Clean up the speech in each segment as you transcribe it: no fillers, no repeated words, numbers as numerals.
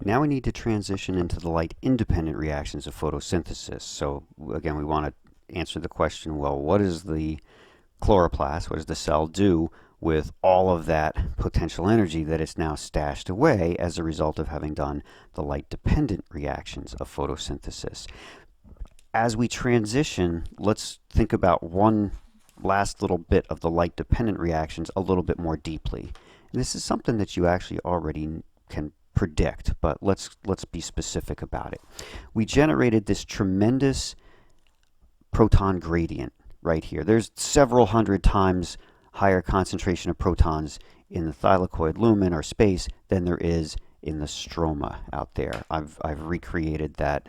Now we need to transition into the light-independent reactions of photosynthesis. So again, we want to answer the question, well, what does the chloroplast, what does the cell do with all of that potential energy that it's now stashed away as a result of having done the light-dependent reactions of photosynthesis? As we transition, let's think about one last little bit of the light-dependent reactions a little bit more deeply. And this is something that you actually already can predict, but let's be specific about it. We generated this tremendous proton gradient right here. There's several hundred times higher concentration of protons in the thylakoid lumen or space than there is in the stroma out there. I've recreated that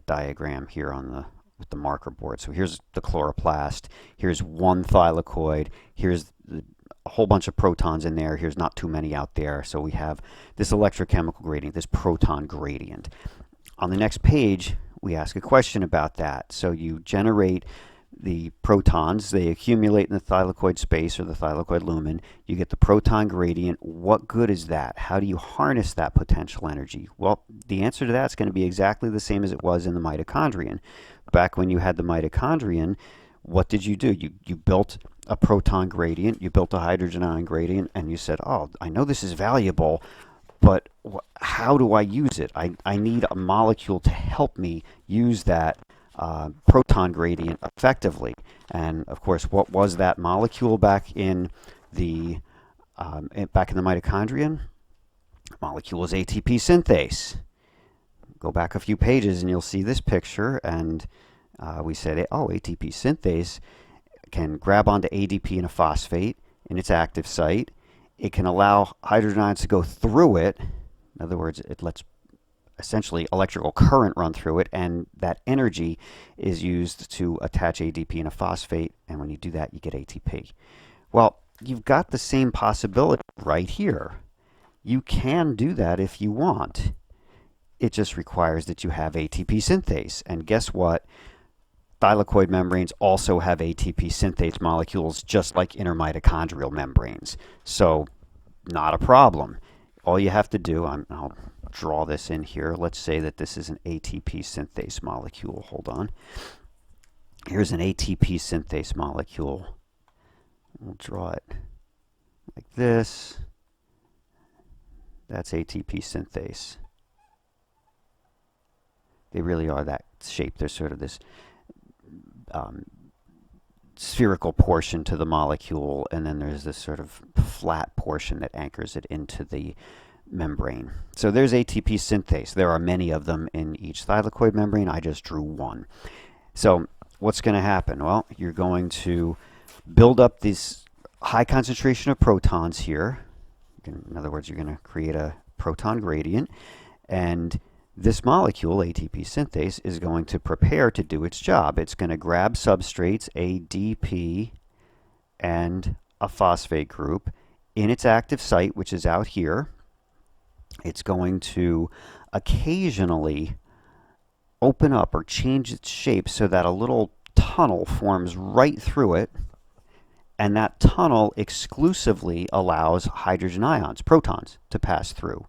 diagram here on with the marker board. So here's the chloroplast, here's one thylakoid, here's a whole bunch of protons in there, here's not too many out there. So we have this electrochemical gradient, this proton gradient. On the next page, we ask a question about that. So you generate the protons, they accumulate in the thylakoid space or the thylakoid lumen. You get the proton gradient. What good is that? How do you harness that potential energy? Well, the answer to that is going to be exactly the same as it was in the mitochondrion. Back when you had the mitochondrion, what did you do? You built a proton gradient, you built a hydrogen ion gradient, and you said, oh, I know this is valuable, but how do I use it? I need a molecule to help me use that proton gradient effectively. And of course, what was that molecule back in the mitochondrion? The molecule is ATP synthase. Go back a few pages and you'll see this picture, and we said, oh, ATP synthase can grab onto ADP in a phosphate in its active site. It can allow hydrogen ions to go through it. In other words, it lets essentially electrical current run through it, and that energy is used to attach ADP in a phosphate, and when you do that, you get ATP. Well, you've got the same possibility right here. You can do that if you want. It just requires that you have ATP synthase, and guess what? Thylakoid membranes also have ATP synthase molecules, just like intermitochondrial membranes. So, not a problem. All you have to do, I'll draw this in here. Let's say that this is an ATP synthase molecule. Hold on. Here's an ATP synthase molecule. We'll draw it like this. That's ATP synthase. They really are that shape. There's sort of this spherical portion to the molecule, and then there's this sort of flat portion that anchors it into the membrane. So there's ATP synthase. There are many of them in each thylakoid membrane. I just drew one. So what's going to happen? Well, you're going to build up this high concentration of protons here. In other words, you're going to create a proton gradient, and this molecule, ATP synthase, is going to prepare to do its job. It's going to grab substrates, ADP and a phosphate group, in its active site, which is out here. It's going to occasionally open up or change its shape so that a little tunnel forms right through it, and that tunnel exclusively allows hydrogen ions, protons, to pass through.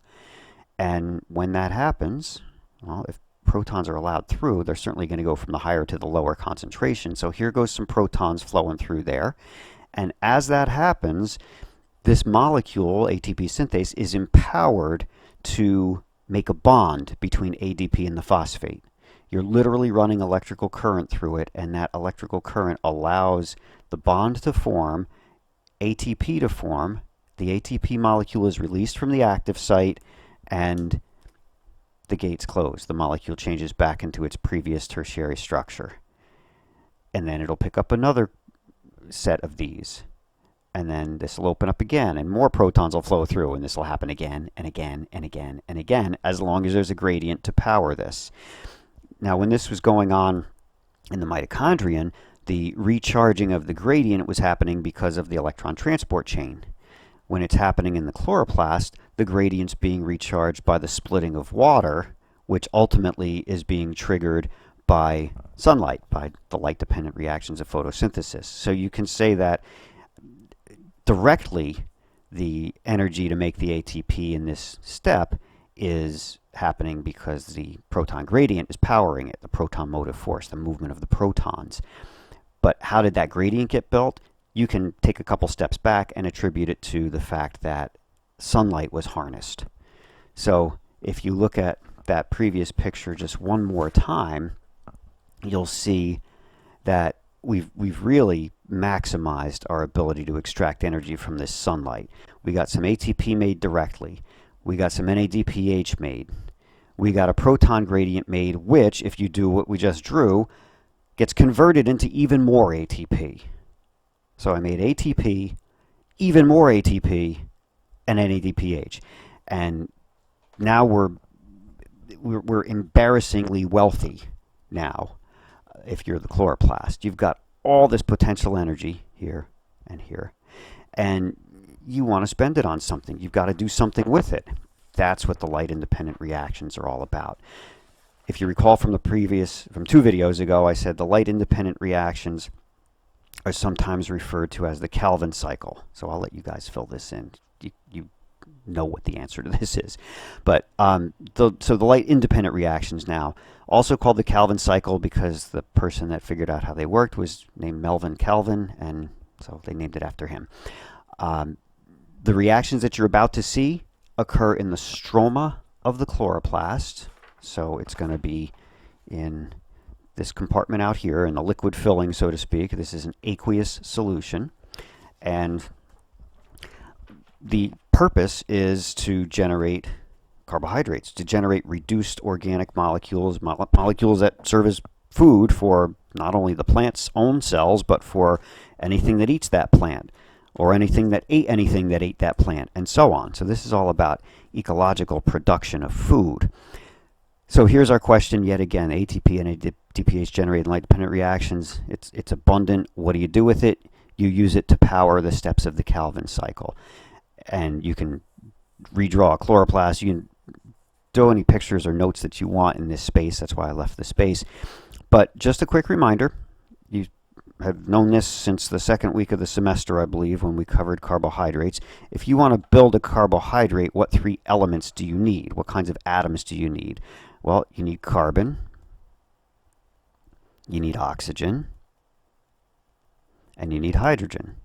And when that happens, well, if protons are allowed through, they're certainly going to go from the higher to the lower concentration. So here goes some protons flowing through there. And as that happens, this molecule, ATP synthase, is empowered to make a bond between ADP and the phosphate. You're literally running electrical current through it, and that electrical current allows the bond to form, ATP to form. The ATP molecule is released from the active site, and the gates close. The molecule changes back into its previous tertiary structure. And then it'll pick up another set of these. And then this will open up again, and more protons will flow through, and this will happen again and again and again and again, as long as there's a gradient to power this. Now, when this was going on in the mitochondrion, the recharging of the gradient was happening because of the electron transport chain. When it's happening in the chloroplast, the gradient's being recharged by the splitting of water, which ultimately is being triggered by sunlight, by the light-dependent reactions of photosynthesis. So you can say that directly the energy to make the ATP in this step is happening because the proton gradient is powering it, the proton motive force, the movement of the protons. But how did that gradient get built? You can take a couple steps back and attribute it to the fact that sunlight was harnessed. So if you look at that previous picture just one more time, you'll see that we've really maximized our ability to extract energy from this sunlight. We got some ATP made directly. We got some NADPH made. We got a proton gradient made, which, if you do what we just drew, gets converted into even more ATP. So I made ATP, even more ATP, and NADPH. And now we're embarrassingly wealthy now. If you're the chloroplast, you've got all this potential energy here and here, and you want to spend it on something. You've got to do something with it. That's what the light-independent reactions are all about. If you recall from 2 videos ago, I said the light-independent reactions are sometimes referred to as the Calvin cycle. So I'll let you guys fill this in. You know what the answer to this is. But so the light-independent reactions now, also called the Calvin cycle because the person that figured out how they worked was named Melvin Calvin, and so they named it after him. The reactions that you're about to see occur in the stroma of the chloroplast. So it's going to be in this compartment out here in the liquid filling, so to speak. This is an aqueous solution. And the purpose is to generate carbohydrates, to generate reduced organic molecules, molecules that serve as food for not only the plant's own cells, but for anything that eats that plant, or anything that ate that plant, and so on. So this is all about ecological production of food. So here's our question yet again. ATP and NADPH generated light-dependent reactions. It's abundant. What do you do with it? You use it to power the steps of the Calvin cycle. And you can redraw a chloroplast. You can throw any pictures or notes that you want in this space. That's why I left the space. But just a quick reminder, you have known this since the second week of the semester, I believe, when we covered carbohydrates. If you want to build a carbohydrate, what 3 elements do you need? What kinds of atoms do you need? Well, you need carbon, you need oxygen, and you need hydrogen.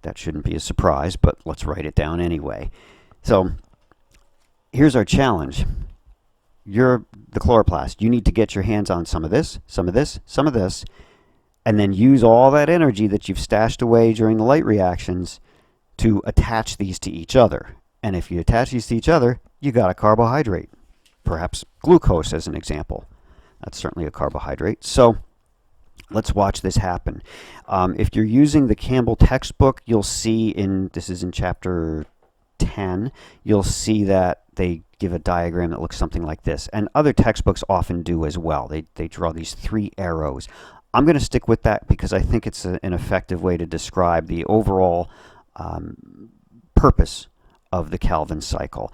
That shouldn't be a surprise, but let's write it down anyway. So here's our challenge. You're the chloroplast. You need to get your hands on some of this, some of this, some of this, and then use all that energy that you've stashed away during the light reactions to attach these to each other. And if you attach these to each other, you got a carbohydrate. Perhaps glucose as an example. That's certainly a carbohydrate. So let's watch this happen. If you're using the Campbell textbook, you'll see this is in chapter 10, you'll see that they give a diagram that looks something like this. And other textbooks often do as well. They draw these 3 arrows. I'm going to stick with that because I think it's an effective way to describe the overall purpose of the Calvin cycle.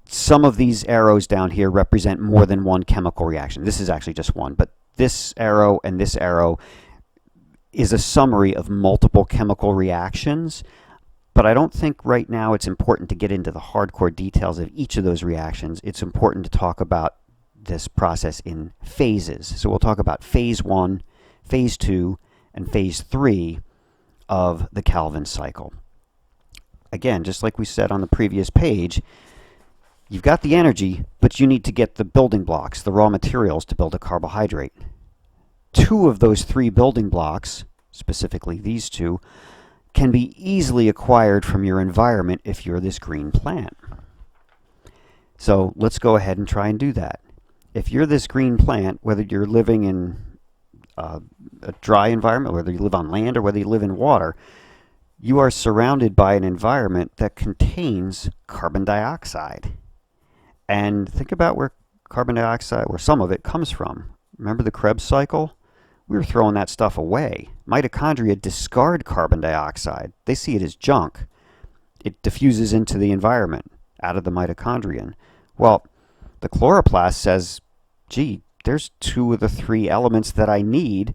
Some of these arrows down here represent more than one chemical reaction. This is actually just one, but this arrow and this arrow is a summary of multiple chemical reactions. But I don't think right now it's important to get into the hardcore details of each of those reactions. It's important to talk about this process in phases. So we'll talk about phase 1, phase 2, and phase 3 of the Calvin cycle. Again, just like we said on the previous page, you've got the energy, but you need to get the building blocks, the raw materials to build a carbohydrate. 2 of those 3 building blocks, specifically these 2, can be easily acquired from your environment if you're this green plant. So let's go ahead and try and do that. If you're this green plant, whether you're living in a dry environment, whether you live on land or whether you live in water, you are surrounded by an environment that contains carbon dioxide. And think about where carbon dioxide, where some of it comes from. Remember the Krebs cycle? We were throwing that stuff away. Mitochondria discard carbon dioxide. They see it as junk. It diffuses into the environment, out of the mitochondrion. Well, the chloroplast says, gee, there's 2 of the 3 elements that I need.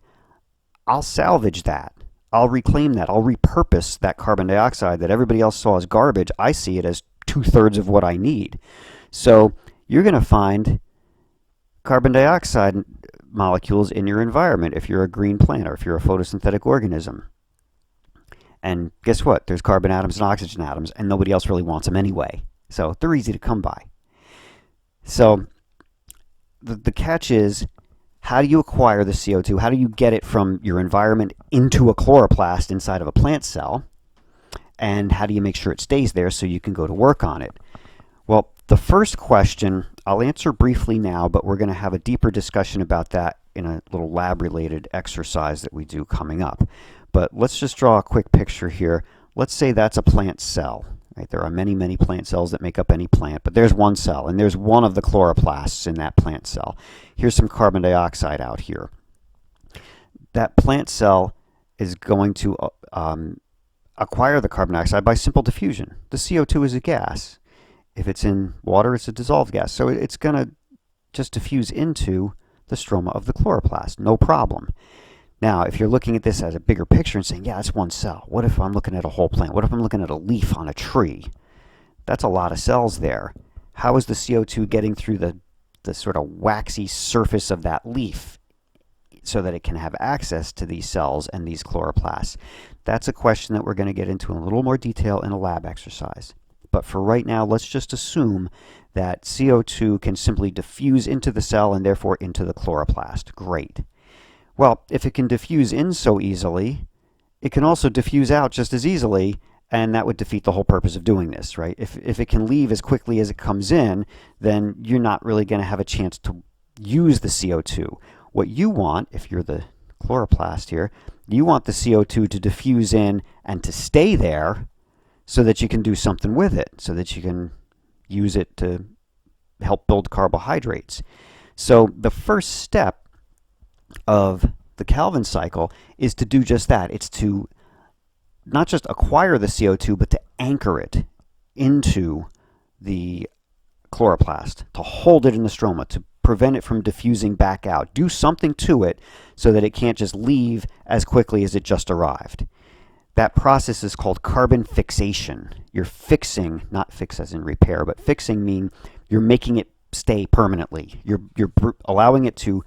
I'll salvage that. I'll reclaim that. I'll repurpose that carbon dioxide that everybody else saw as garbage. I see it as 2/3 of what I need. So you're going to find carbon dioxide molecules in your environment if you're a green plant or if you're a photosynthetic organism. And guess what? There's carbon atoms and oxygen atoms, and nobody else really wants them anyway. So they're easy to come by. So the catch is, how do you acquire the CO2? How do you get it from your environment into a chloroplast inside of a plant cell? And how do you make sure it stays there so you can go to work on it? Well, the first question I'll answer briefly now, but we're going to have a deeper discussion about that in a little lab-related exercise that we do coming up. But let's just draw a quick picture here. Let's say that's a plant cell. Right? There are many, many plant cells that make up any plant, but there's one cell, and there's one of the chloroplasts in that plant cell. Here's some carbon dioxide out here. That plant cell is going to acquire the carbon dioxide by simple diffusion. The CO2 is a gas. If it's in water, it's a dissolved gas. So it's going to just diffuse into the stroma of the chloroplast, no problem. Now, if you're looking at this as a bigger picture and saying, yeah, that's one cell. What if I'm looking at a whole plant? What if I'm looking at a leaf on a tree? That's a lot of cells there. How is the CO2 getting through the sort of waxy surface of that leaf so that it can have access to these cells and these chloroplasts? That's a question that we're going to get into in a little more detail in a lab exercise. But for right now, let's just assume that CO2 can simply diffuse into the cell and therefore into the chloroplast. Great. Well, if it can diffuse in so easily, it can also diffuse out just as easily, and that would defeat the whole purpose of doing this, right? If it can leave as quickly as it comes in, then you're not really going to have a chance to use the CO2. What you want, if you're the chloroplast here, you want the CO2 to diffuse in and to stay there so that you can do something with it, so that you can use it to help build carbohydrates. So the first step of the Calvin cycle is to do just that. It's to not just acquire the CO2, but to anchor it into the chloroplast, to hold it in the stroma, to prevent it from diffusing back out. Do something to it so that it can't just leave as quickly as it just arrived. That process is called carbon fixation. You're fixing, not fix as in repair, but fixing mean you're making it stay permanently. You're allowing it to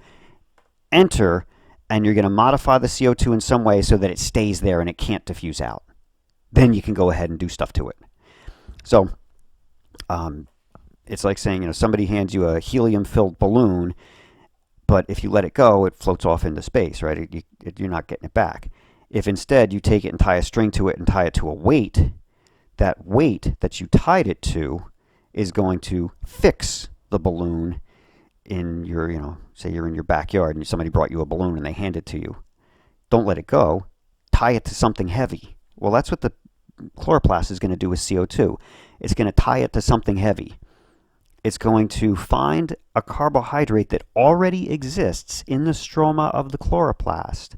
enter, and you're going to modify the CO2 in some way so that it stays there and it can't diffuse out. Then you can go ahead and do stuff to it. So it's like saying, somebody hands you a helium-filled balloon, but if you let it go, it floats off into space, right? You're not getting it back. If instead you take it and tie a string to it and tie it to a weight, that weight that you tied it to is going to fix the balloon in your, say you're in your backyard and somebody brought you a balloon and they hand it to you. Don't let it go. Tie it to something heavy. Well, that's what the chloroplast is going to do with CO2. It's going to tie it to something heavy. It's going to find a carbohydrate that already exists in the stroma of the chloroplast,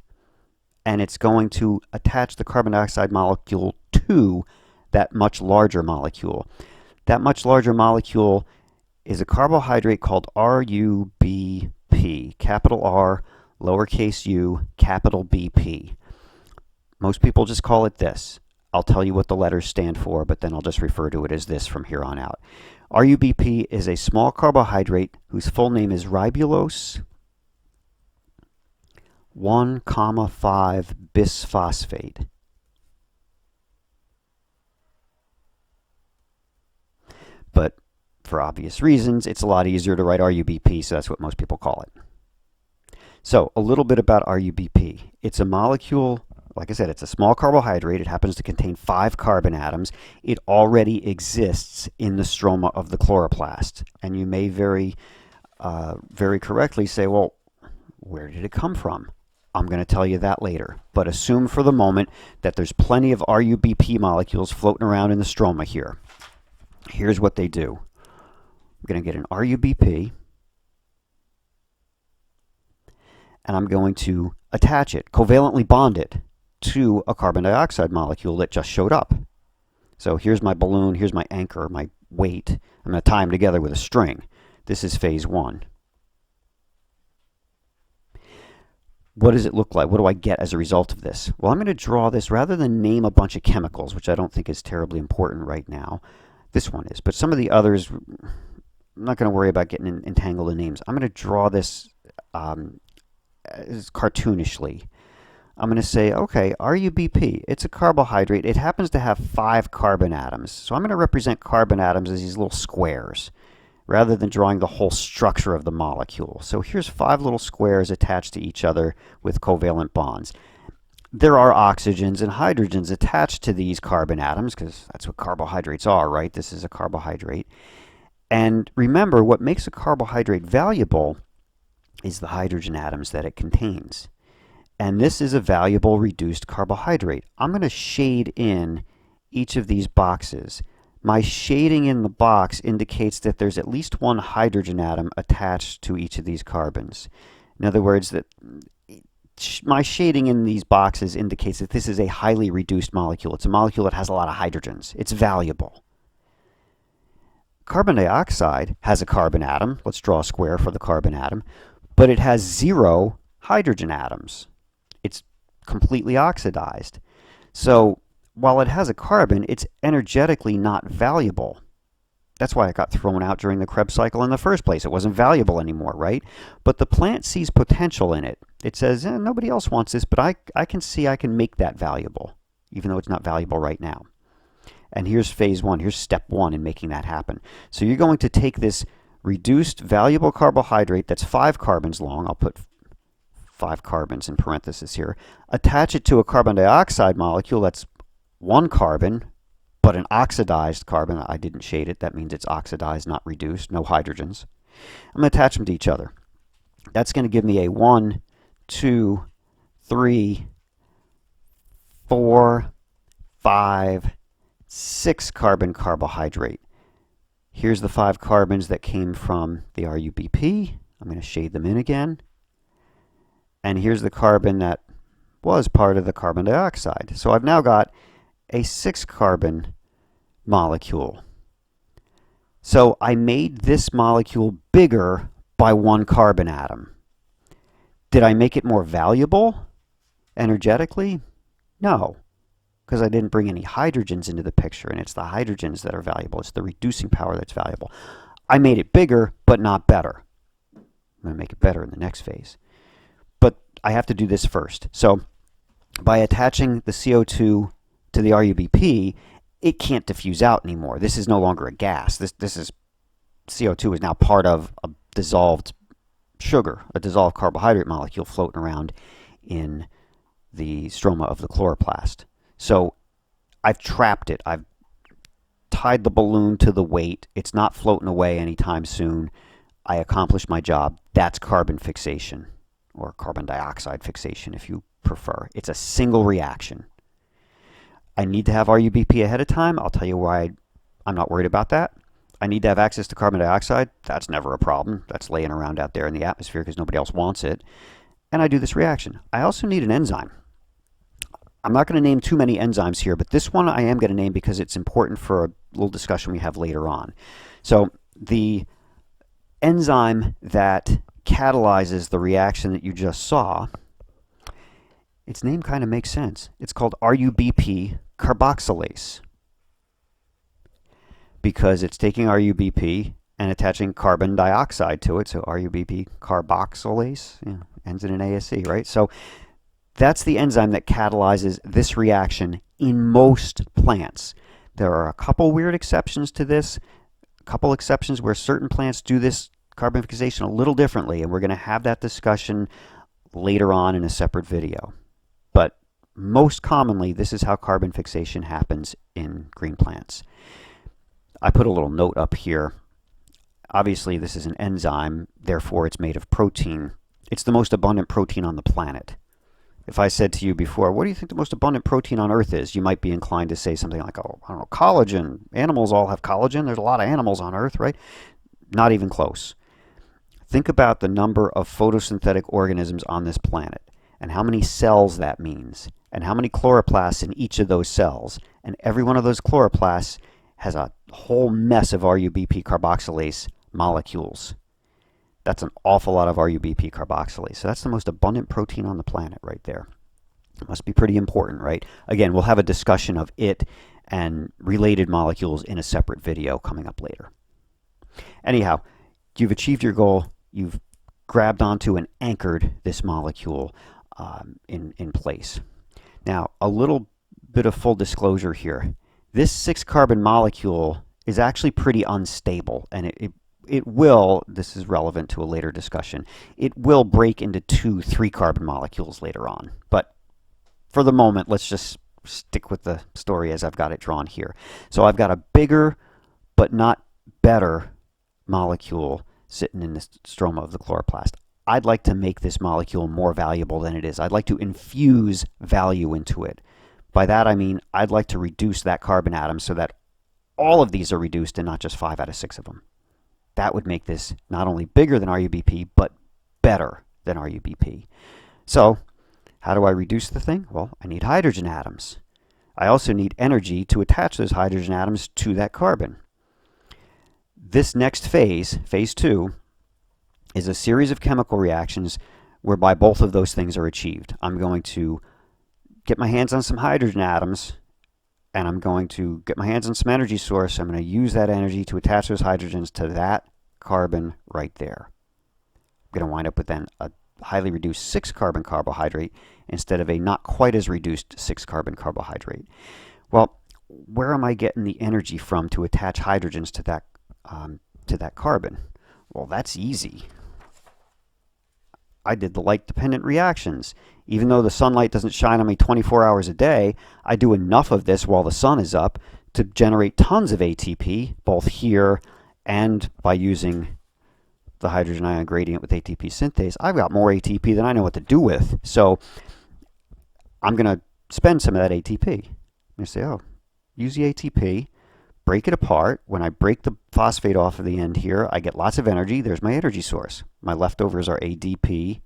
and it's going to attach the carbon dioxide molecule to that much larger molecule. That much larger molecule is a carbohydrate called RUBP, capital R, lowercase u, capital BP. Most people just call it this. I'll tell you what the letters stand for, but then I'll just refer to it as this from here on out. RUBP is a small carbohydrate whose full name is ribulose 1,5 bisphosphate. But for obvious reasons, it's a lot easier to write RUBP, so that's what most people call it. So a little bit about RUBP. It's a molecule, like I said, it's a small carbohydrate. It happens to contain 5 carbon atoms. It already exists in the stroma of the chloroplast. And you may very correctly say, well, where did it come from? I'm going to tell you that later. But assume for the moment that there's plenty of RUBP molecules floating around in the stroma here. Here's what they do. I'm going to get an RUBP, and I'm going to attach it, covalently bond it to a carbon dioxide molecule that just showed up. So here's my balloon, here's my anchor, my weight. I'm going to tie them together with a string. This is phase 1. What does it look like? What do I get as a result of this? Well, I'm going to draw this rather than name a bunch of chemicals, which I don't think is terribly important right now. This one is, but some of the others, I'm not going to worry about getting entangled in names. I'm going to draw this cartoonishly. I'm going to say, okay, RUBP, it's a carbohydrate. It happens to have 5 carbon atoms. So I'm going to represent carbon atoms as these little squares rather than drawing the whole structure of the molecule. So here's 5 little squares attached to each other with covalent bonds. There are oxygens and hydrogens attached to these carbon atoms because that's what carbohydrates are, right? This is a carbohydrate. And remember, what makes a carbohydrate valuable is the hydrogen atoms that it contains. And this is a valuable reduced carbohydrate. I'm going to shade in each of these boxes. My shading in the box indicates that there's at least 1 hydrogen atom attached to each of these carbons. In other words, that my shading in these boxes indicates that this is a highly reduced molecule. It's a molecule that has a lot of hydrogens. It's valuable. Carbon dioxide has a carbon atom. Let's draw a square for the carbon atom. But it has 0 hydrogen atoms. It's completely oxidized. So while it has a carbon, it's energetically not valuable. That's why it got thrown out during the Krebs cycle in the first place. It wasn't valuable anymore, right? But the plant sees potential in it. It says, nobody else wants this, but I can see I can make that valuable, even though it's not valuable right now. And here's phase 1. Here's step 1 in making that happen. So you're going to take this reduced valuable carbohydrate that's 5 carbons long. I'll put 5 carbons in parentheses here. Attach it to a carbon dioxide molecule that's 1 carbon, but an oxidized carbon. I didn't shade it. That means it's oxidized, not reduced. No hydrogens. I'm going to attach them to each other. That's going to give me a 1, 2, 3, 4, 5, 6 carbon carbohydrate. Here's the 5 carbons that came from the RUBP. I'm going to shade them in again. And here's the carbon that was part of the carbon dioxide. So I've now got a 6 carbon molecule. So I made this molecule bigger by 1 carbon atom. Did I make it more valuable energetically? No, because I didn't bring any hydrogens into the picture, and it's the hydrogens that are valuable. It's the reducing power that's valuable. I made it bigger, but not better. I'm going to make it better in the next phase. But I have to do this first. So by attaching the CO2 to the RUBP, it can't diffuse out anymore. This is no longer a gas. This is CO2 is now part of a dissolved sugar, a dissolved carbohydrate molecule floating around in the stroma of the chloroplast. So I've trapped it. I've tied the balloon to the weight. It's not floating away anytime soon. I accomplished my job. That's carbon fixation, or carbon dioxide fixation if you prefer. It's a single reaction. I need to have RUBP ahead of time. I'll tell you why I'm not worried about that. I need to have access to carbon dioxide. That's never a problem. That's laying around out there in the atmosphere because nobody else wants it. And I do this reaction. I also need an enzyme. I'm not going to name too many enzymes here, but this one I am going to name because it's important for a little discussion we have later on. So the enzyme that catalyzes the reaction that you just saw, its name kind of makes sense. It's called RUBP carboxylase because it's taking RUBP and attaching carbon dioxide to it. So RUBP carboxylase, ends in an ASE, right? So that's the enzyme that catalyzes this reaction in most plants. There are a couple weird exceptions to this, a couple exceptions where certain plants do this carbon fixation a little differently, and we're going to have that discussion later on in a separate video. But most commonly, this is how carbon fixation happens in green plants. I put a little note up here. Obviously, this is an enzyme, therefore it's made of protein. It's the most abundant protein on the planet. If I said to you before, what do you think the most abundant protein on Earth is? You might be inclined to say something like, oh, I don't know, collagen. Animals all have collagen. There's a lot of animals on Earth, right? Not even close. Think about the number of photosynthetic organisms on this planet and how many cells that means and how many chloroplasts in each of those cells. And every one of those chloroplasts has a whole mess of RUBP carboxylase molecules. That's an awful lot of RUBP carboxylase. So that's the most abundant protein on the planet right there. It must be pretty important, right? Again, we'll have a discussion of it and related molecules in a separate video coming up later. Anyhow, you've achieved your goal. You've grabbed onto and anchored this molecule in place. Now, a little bit of full disclosure here. This 6-carbon molecule is actually pretty unstable, and it will, this is relevant to a later discussion, it will break into 2 3-carbon molecules later on. But for the moment, let's just stick with the story as I've got it drawn here. So I've got a bigger but not better molecule sitting in the stroma of the chloroplast. I'd like to make this molecule more valuable than it is. I'd like to infuse value into it. By that I mean I'd like to reduce that carbon atom so that all of these are reduced and not just 5 out of 6 of them. That would make this not only bigger than RUBP, but better than RUBP. So, how do I reduce the thing? Well, I need hydrogen atoms. I also need energy to attach those hydrogen atoms to that carbon. This next phase, phase 2, is a series of chemical reactions whereby both of those things are achieved. I'm going to get my hands on some hydrogen atoms, and I'm going to get my hands on some energy source. I'm going to use that energy to attach those hydrogens to that carbon right there. I'm going to wind up with then a highly reduced 6-carbon carbohydrate instead of a not quite as reduced 6-carbon carbohydrate. Well, where am I getting the energy from to attach hydrogens to that carbon? Well, that's easy. I did the light-dependent reactions. Even though the sunlight doesn't shine on me 24 hours a day, I do enough of this while the sun is up to generate tons of ATP, both here and by using the hydrogen ion gradient with ATP synthase. I've got more ATP than I know what to do with. So I'm going to spend some of that ATP. You say, oh, use the ATP, break it apart. When I break the phosphate off of the end here, I get lots of energy. There's my energy source. My leftovers are ADP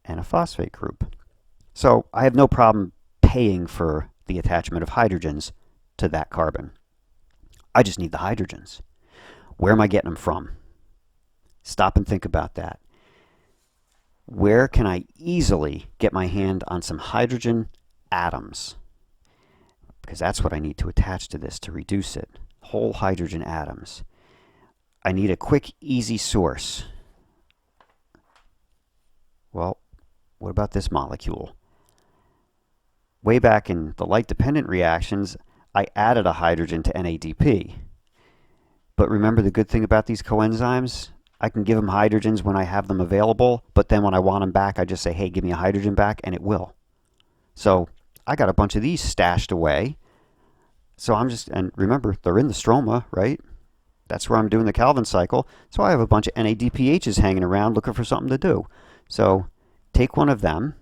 and a phosphate group. So I have no problem paying for the attachment of hydrogens to that carbon. I just need the hydrogens. Where am I getting them from? Stop and think about that. Where can I easily get my hand on some hydrogen atoms? Because that's what I need to attach to this to reduce it. Whole hydrogen atoms. I need a quick, easy source. Well, what about this molecule? Way back in the light-dependent reactions, I added a hydrogen to NADP. But remember the good thing about these coenzymes? I can give them hydrogens when I have them available, but then when I want them back, I just say, hey, give me a hydrogen back, and it will. So I got a bunch of these stashed away. So I'm just, and remember, they're in the stroma, right? That's where I'm doing the Calvin cycle. So I have a bunch of NADPHs hanging around looking for something to do. So take one of them,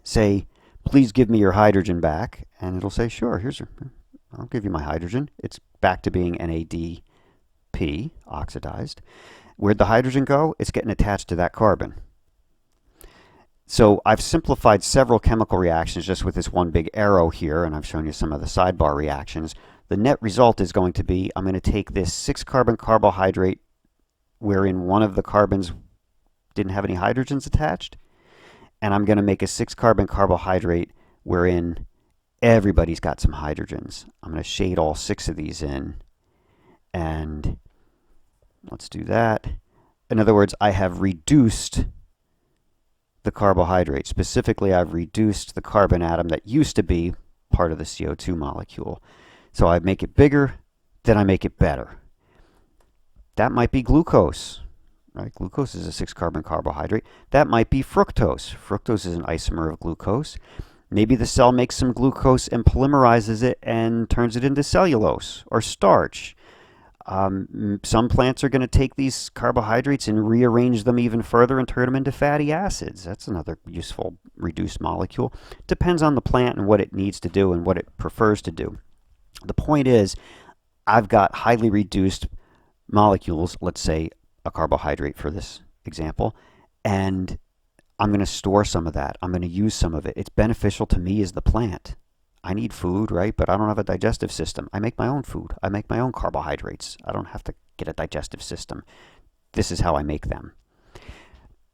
say, please give me your hydrogen back, and it'll say, sure, I'll give you my hydrogen. It's back to being NADP, oxidized. Where'd the hydrogen go? It's getting attached to that carbon. So I've simplified several chemical reactions just with this one big arrow here, and I've shown you some of the sidebar reactions. The net result is going to be, I'm going to take this 6-carbon carbohydrate wherein one of the carbons didn't have any hydrogens attached, and I'm going to make a 6-carbon carbohydrate wherein everybody's got some hydrogens. I'm going to shade all 6 of these in, and let's do that. In other words, I have reduced the carbohydrate. Specifically, I've reduced the carbon atom that used to be part of the CO2 molecule. So I make it bigger, then I make it better. That might be glucose, right? Glucose is a 6-carbon carbohydrate. That might be fructose. Fructose is an isomer of glucose. Maybe the cell makes some glucose and polymerizes it and turns it into cellulose or starch. Some plants are going to take these carbohydrates and rearrange them even further and turn them into fatty acids. That's another useful reduced molecule. Depends on the plant and what it needs to do and what it prefers to do. The point is, I've got highly reduced molecules, let's say a carbohydrate for this example, and I'm going to store some of that. I'm going to use some of it. It's beneficial to me as the plant. I need food, right? But I don't have a digestive system. I make my own food. I make my own carbohydrates. I don't have to get a digestive system. This is how I make them.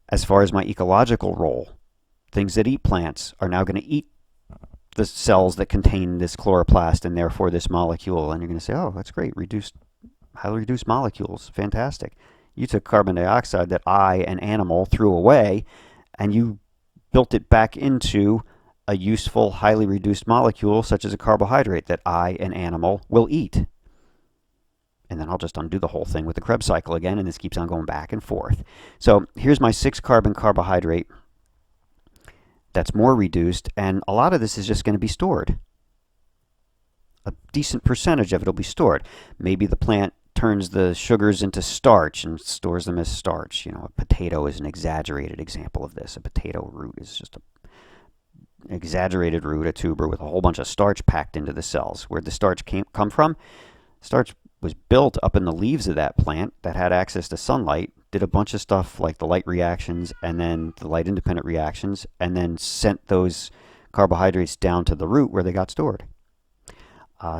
As far as my ecological role, things that eat plants are now going to eat the cells that contain this chloroplast and therefore this molecule. And you're going to say, oh, that's great, highly reduced molecules, fantastic. You took carbon dioxide that I, an animal, threw away, and you built it back into a useful, highly reduced molecule, such as a carbohydrate that I, an animal, will eat. And then I'll just undo the whole thing with the Krebs cycle again, and this keeps on going back and forth. So here's my 6-carbon carbohydrate that's more reduced, and a lot of this is just going to be stored. A decent percentage of it will be stored. Maybe the plant turns the sugars into starch and stores them as starch. You know, a potato is an exaggerated example of this. A potato root is just an exaggerated root, a tuber with a whole bunch of starch packed into the cells. Where'd the starch come from? Starch was built up in the leaves of that plant that had access to sunlight, did a bunch of stuff like the light reactions and then the light independent reactions, and then sent those carbohydrates down to the root where they got stored.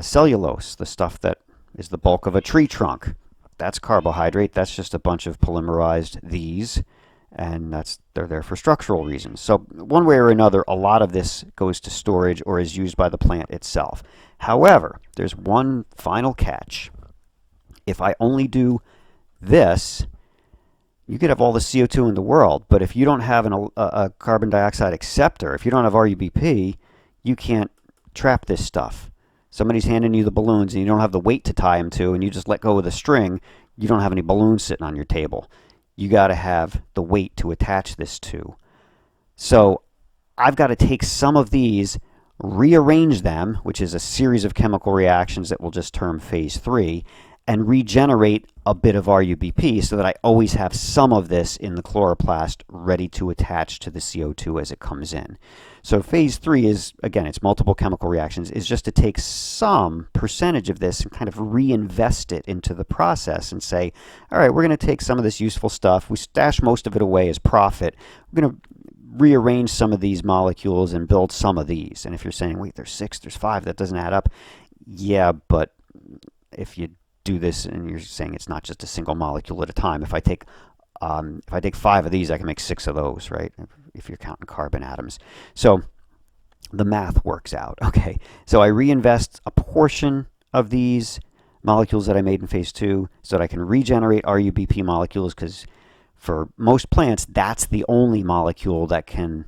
Cellulose, the stuff that is the bulk of a tree trunk, that's carbohydrate. That's just a bunch of polymerized these, and they're there for structural reasons. So one way or another, a lot of this goes to storage or is used by the plant itself. However, there's one final catch. If I only do this, you could have all the CO2 in the world, but if you don't have a carbon dioxide acceptor, if you don't have RUBP, you can't trap this stuff. Somebody's handing you the balloons and you don't have the weight to tie them to, and you just let go of the string, you don't have any balloons sitting on your table. You got to have the weight to attach this to. So I've got to take some of these, rearrange them, which is a series of chemical reactions that we'll just term phase 3, and regenerate a bit of RUBP so that I always have some of this in the chloroplast ready to attach to the CO2 as it comes in. So phase 3 is, again, it's multiple chemical reactions, is just to take some percentage of this and kind of reinvest it into the process and say, all right, we're going to take some of this useful stuff, we stash most of it away as profit, we're going to rearrange some of these molecules and build some of these. And if you're saying, wait, there's 6, there's 5, that doesn't add up. Yeah, but if you do this and you're saying it's not just a single molecule at a time, if I take 5 of these, I can make 6 of those, right? If you're counting carbon atoms. So the math works out, okay? So I reinvest a portion of these molecules that I made in phase 2 so that I can regenerate RUBP molecules, because for most plants, that's the only molecule that can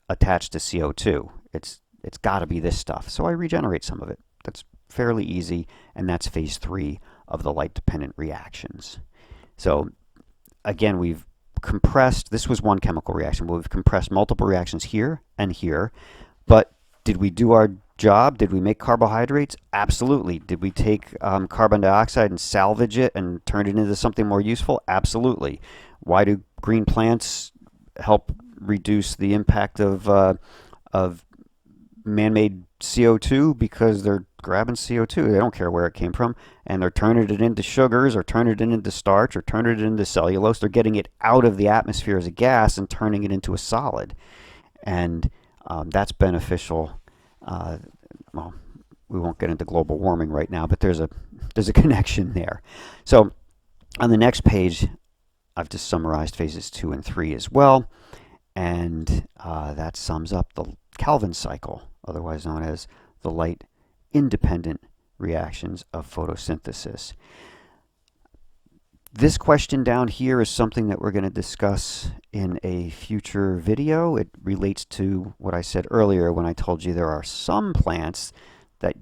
attach to CO2. It's got to be this stuff. So I regenerate some of it. That's fairly easy, and that's phase 3 of the light-dependent reactions. So again, we've compressed, this was one chemical reaction, but we've compressed multiple reactions here and here. But did we do our job? Did we make carbohydrates? Absolutely. Did we take carbon dioxide and salvage it and turn it into something more useful? Absolutely. Why do green plants help reduce the impact of man-made CO2? Because they're grabbing CO2. They don't care where it came from, and they're turning it into sugars or turning it into starch or turning it into cellulose. They're getting it out of the atmosphere as a gas and turning it into a solid, and that's beneficial. Well, we won't get into global warming right now, but there's a connection there. So on the next page, I've just summarized phases 2 and 3 as well, and that sums up the Calvin cycle, otherwise known as the light independent reactions of photosynthesis. This question down here is something that we're going to discuss in a future video. It relates to what I said earlier when I told you there are some plants that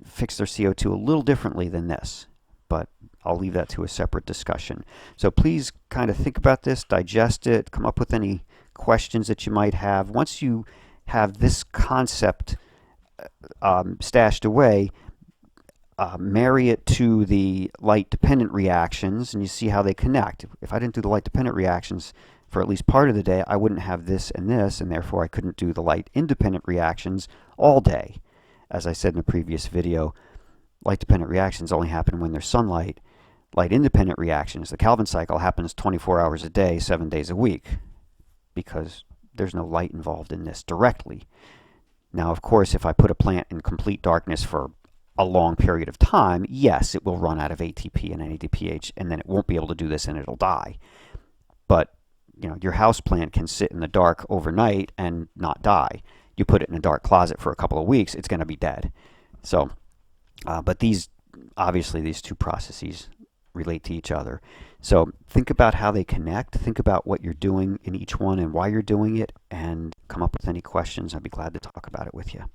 fix their CO2 a little differently than this, but I'll leave that to a separate discussion. So please kind of think about this, digest it, come up with any questions that you might have. Once you have this concept stashed away, marry it to the light-dependent reactions, and you see how they connect. If I didn't do the light-dependent reactions for at least part of the day, I wouldn't have this, and therefore I couldn't do the light-independent reactions all day. As I said in a previous video, light-dependent reactions only happen when there's sunlight. Light-independent reactions, the Calvin cycle, happens 24 hours a day, 7 days a week, because there's no light involved in this directly. Now, of course, if I put a plant in complete darkness for a long period of time, yes, it will run out of ATP and NADPH, and then it won't be able to do this and it'll die. But, you know, your house plant can sit in the dark overnight and not die. you put it in a dark closet for a couple of weeks, it's going to be dead. So, but obviously these two processes relate to each other. So think about how they connect. Think about what you're doing in each one and why you're doing it, and come up with any questions. I'd be glad to talk about it with you.